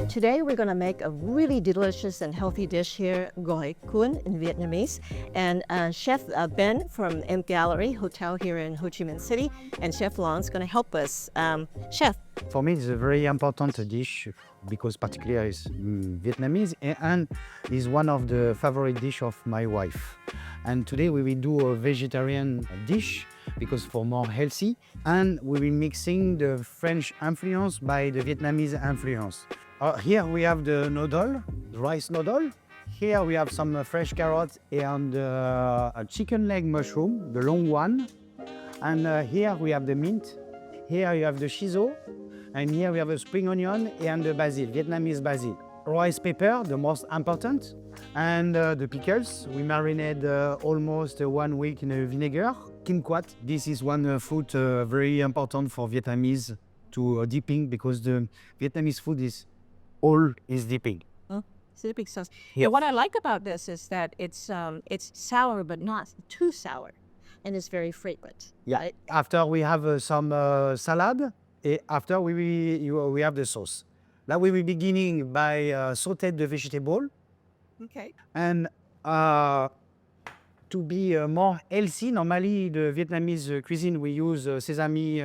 Today we're going to make a really delicious and healthy dish here, gỏi cuốn in Vietnamese. And Chef Ben from M Gallery Hotel here in Ho Chi Minh City and Chef Long is going to help us. Chef. For me, it's a very important dish because particularly it's Vietnamese and is one of the favorite dish of my wife. And today we will do a vegetarian dish because for more healthy, and we will mixing the French influence by the Vietnamese influence. Here we have the noodle, the rice noodle. Here we have some fresh carrots and a chicken leg mushroom, the long one. And here we have the mint. Here you have the shiso. And here we have a spring onion and the basil, Vietnamese basil. Rice pepper, the most important. And the pickles, we marinate almost 1 week in a vinegar. Kim quat, this is one food very important for Vietnamese to dipping because the Vietnamese food is all is dipping. Oh, it's a big sauce. Yep. And what I like about this is that it's sour but not too sour, and it's very fragrant. Yeah. Right? After we have some salad, after we have the sauce. Now we will beginning by sauté the vegetable. Okay. And to be more healthy, normally the Vietnamese cuisine we use sesame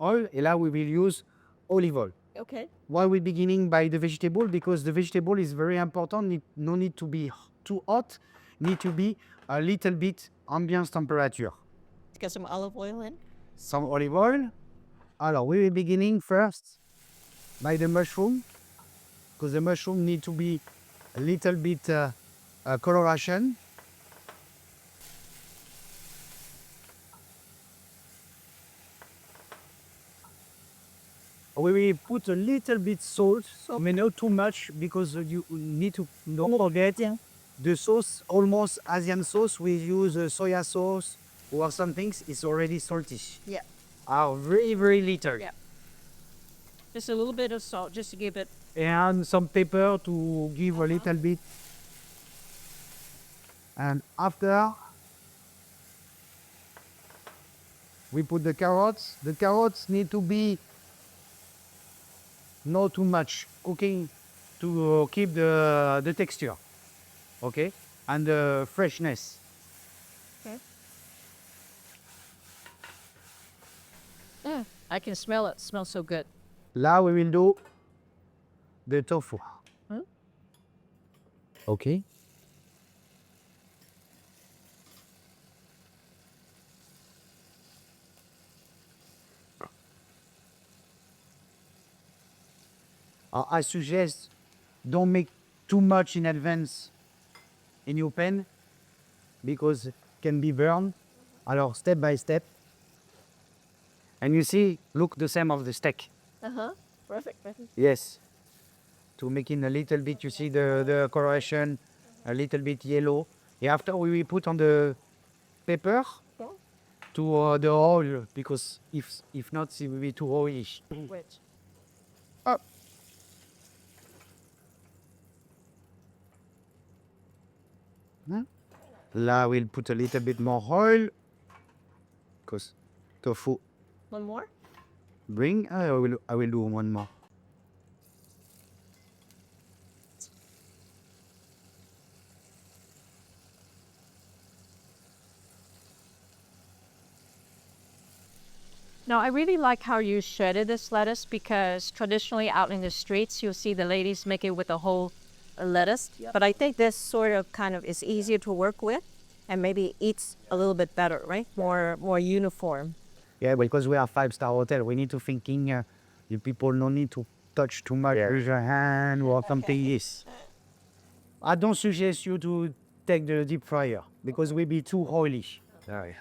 oil, and now we will use olive oil. Okay. Why we beginning by the vegetable? Because the vegetable is very important. No need to be too hot. Need to be a little bit ambient temperature. Get some olive oil in. Some olive oil. Alors, we will beginning first by the mushroom, because the mushroom need to be a little bit coloration. We will put a little bit salt, but not too much because you need to don't forget the sauce, almost Asian sauce. We use soya sauce or some things. It's already salty. Yeah. Very, very little. Yeah. Just a little bit of salt, just to give it. And some pepper to give a little bit. And after, we put the carrots. The carrots need to be not too much cooking to keep the texture, okay, and the freshness. Okay. I can smell it. It smells so good. Now we will do the tofu. Okay. I suggest don't make too much in advance in your pan because it can be burned. Alors, step by step. And you see, look the same of the steak. Perfect. Yes. To make it a little bit, you see the coloration, a little bit yellow. And after we will put on the pepper to the oil because if not, it will be too oily. Which? Là, we'll put a little bit more oil because tofu. One more? I will do one more. Now, I really like how you shredded this lettuce because traditionally out in the streets, you'll see the ladies make it with a whole lettuce. Yep. But I think this sort of kind of is easier to work with and maybe eats a little bit better, right? More uniform. Yeah, because we are 5-star hotel, we need to thinking you people no need to touch too much with your hand or something. Yes. I don't suggest you to take the deep fryer because we'll be too oily.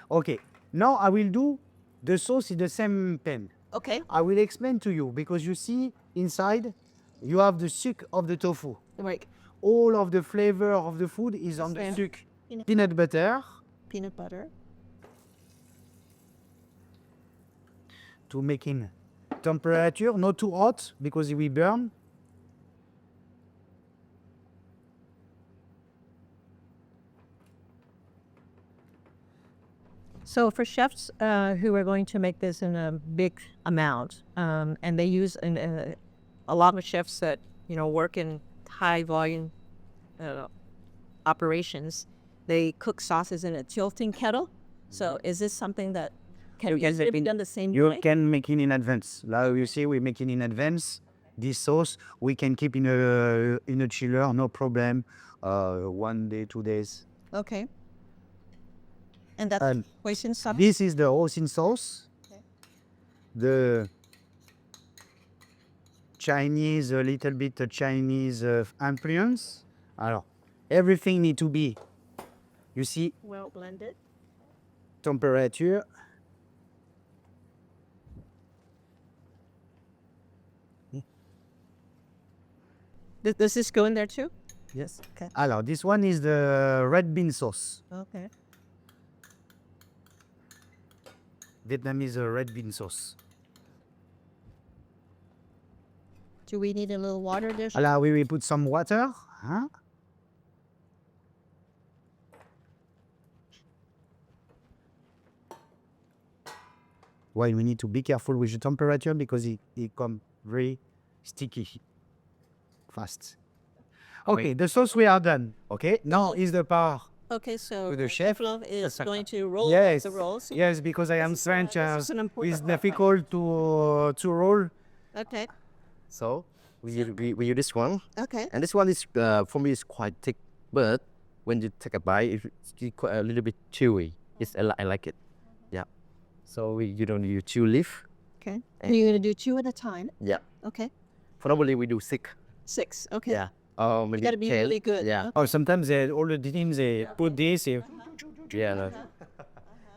Okay, now I will do the sauce in the same pan. Okay. I will explain to you because you see inside you have the suc of the tofu. Right. all of the flavor of the food is on the sucre. Peanut butter Peanut butter. to making temperature, not too hot because it will burn. So for chefs who are going to make this in a big amount, and they use a lot of chefs that work in high volume operations, they cook sauces in a tilting kettle. So is this something that can be done the same You way? can make it in advance. Now you see we're making in advance. This sauce we can keep in a chiller, no problem. 1 day, 2 days. Okay. And that's And hoisin sauce. this is the hoisin sauce. Okay. The Chinese, a little bit Chinese influence. Alors, everything need to be, you see, Well blended. temperature. Does this go in there too? Yes. Okay. Alors, this one is the red bean sauce. Okay. Vietnamese red bean sauce. Do we need a little water dish? Alors, we will put some water. Huh? Why we need to be careful with the temperature because it come very sticky fast. Okay, the sauce we are done. Okay, now is the part Okay, so to the chef. is going to roll Yes, the rolls. yes, because I am French. this is an important It's part. difficult to roll. Okay. So we use this one, Okay. and this one is for me is quite thick, but when you take a bite, it's quite a little bit chewy. I like it. Yeah. So you don't use 2 leaf. Okay. And you're gonna do 2 at a time. Yeah. Okay. For normally we do 6. 6. Okay. Yeah. Oh, maybe You gotta be 10. really good. Yeah. Or sometimes all the teams they put this. Yeah. No.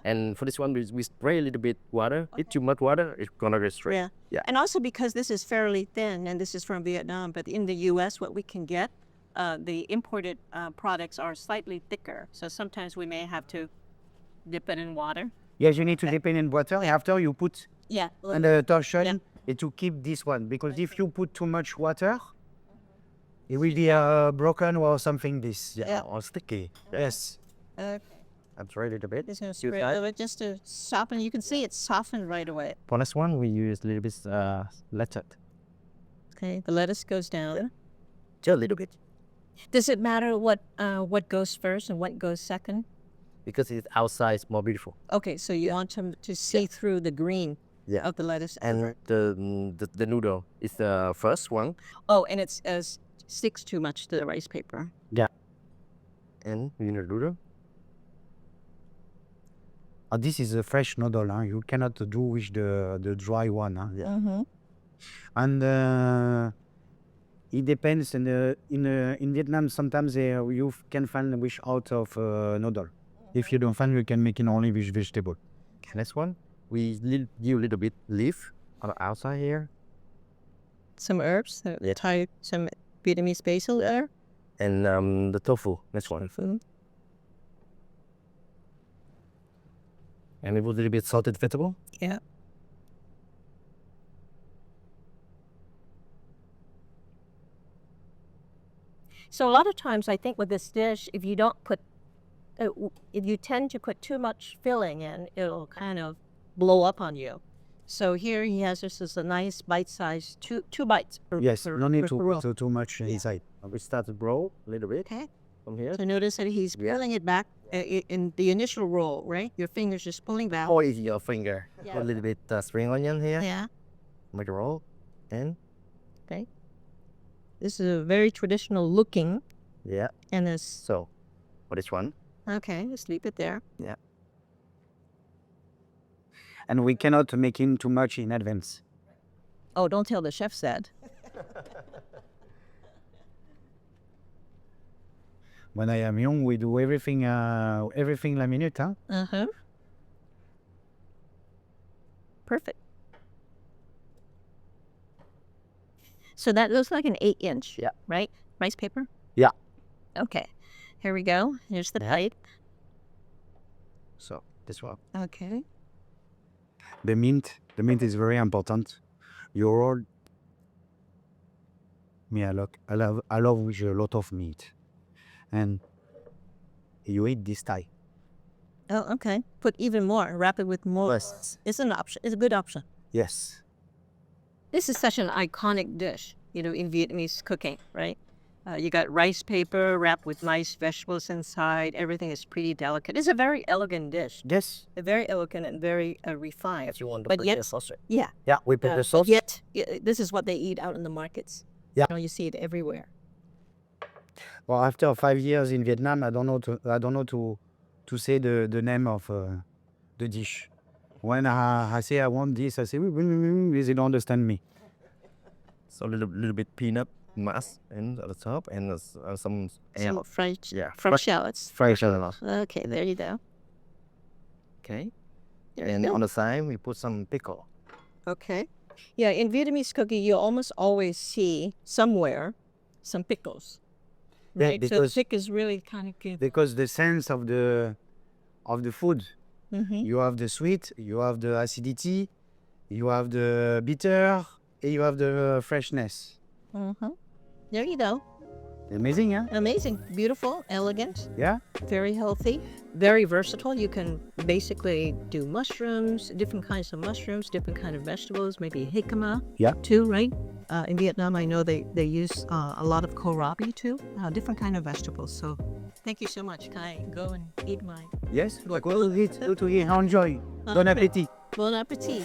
And for this one, we spray a little bit water. If too much water, it's gonna go straight. Yeah. Yeah. And also because this is fairly thin, and this is from Vietnam, but in the U.S., what we can get, the imported products are slightly thicker. So sometimes we may have to dip it in water. Yes, you need to dip it in water. After you put Yeah. on the torsion Yeah. to keep this one because if you put too much water, it will be broken or something. This Yeah. Or sticky. yes. Okay. I'm try a little bit. Just gonna You spray try? a little bit just to soften. You can see it's softened right away. For this one, we use a little bit lettuce. Okay. The lettuce goes down. Just a little bit. Does it matter what goes first and what goes second? Because it's outside, it's more beautiful. Okay, so you want to see through the green Yeah. of the lettuce. And the noodle is the first one. Oh, and it's sticks too much to the rice paper. And you know the noodle. This is a fresh noodle. You cannot do with the dry one. Yeah. Mm-hmm. And it depends. In Vietnam, sometimes you can find wish out of noodle. If you don't find, you can make it only with vegetable. Next one, we give a little bit leaf on the outside here. Some herbs, Yeah. Thai, some Vietnamese basil there. And the tofu, next one. Food. And it was a little bit salted vegetable. Yeah. So a lot of times, I think with this dish, if you don't put, if you tend to put too much filling in, it'll kind of blow up on you. So here he has this is a nice bite-sized two bites. Yes, no need to roll. put too much inside. We start to roll a little bit Okay. from here. So notice that he's Yeah. pulling it back in the initial roll, right? Your fingers just pulling back. Or is your finger. Yeah. Put a little bit spring onion here. Yeah. Make a roll. And This is a very traditional looking, yeah. and this. So for this one, Okay, just leave it there. And we cannot make in too much in advance. Oh, don't tell the chef that. When I am young, we do everything la minute. Huh? Uh-huh. Perfect. So that looks like an 8-inch. Yeah. Right? Rice paper? Yeah. Okay. Here we go. Here's the plate. So this one. Okay. The mint is very important. You roll. Me, I love with a lot of meat, and you eat this Thai. Oh, okay. Put even more. Wrap it with more. Yes. It's an option. It's a good option. Yes. This is such an iconic dish, in Vietnamese cooking, right? You got rice paper wrapped with nice vegetables inside. Everything is pretty delicate. It's a very elegant dish. Yes. Very elegant and very refined. You want to But put yet- the sausage? Yeah. Yeah, we put the But sauce. yet, this is what they eat out in the markets. Yeah. You see it everywhere. Well, after 5 years in Vietnam, I don't know to say the name of the dish. When I say I want this, I say they don't understand me. So a little bit peanut mass and at the top, and some Some fresh, yeah, fresh shallots. fresh alumni. Okay, there you go. Okay. There you And go. on the side, we put some pickle. Okay. Yeah, in Vietnamese cooking, you almost always see somewhere some pickles. Yeah, Right? So because- pick is really kind of good. Because the sense of the food, Mm-hmm. you have the sweet, you have the acidity, you have the bitter, and you have the freshness. Mm-hmm. There you go. Amazing, huh? Amazing. Beautiful, elegant, Yeah. very healthy, very versatile. You can basically do mushrooms, different kinds of mushrooms, different kind of vegetables, maybe jicama Yeah. too, right? In Vietnam, I know they use a lot of kohlrabi too, different kind of vegetables. So thank you so much. Can I go and eat mine? Yes. Go to eat. Enjoy. Bon appetit. Bon appetit.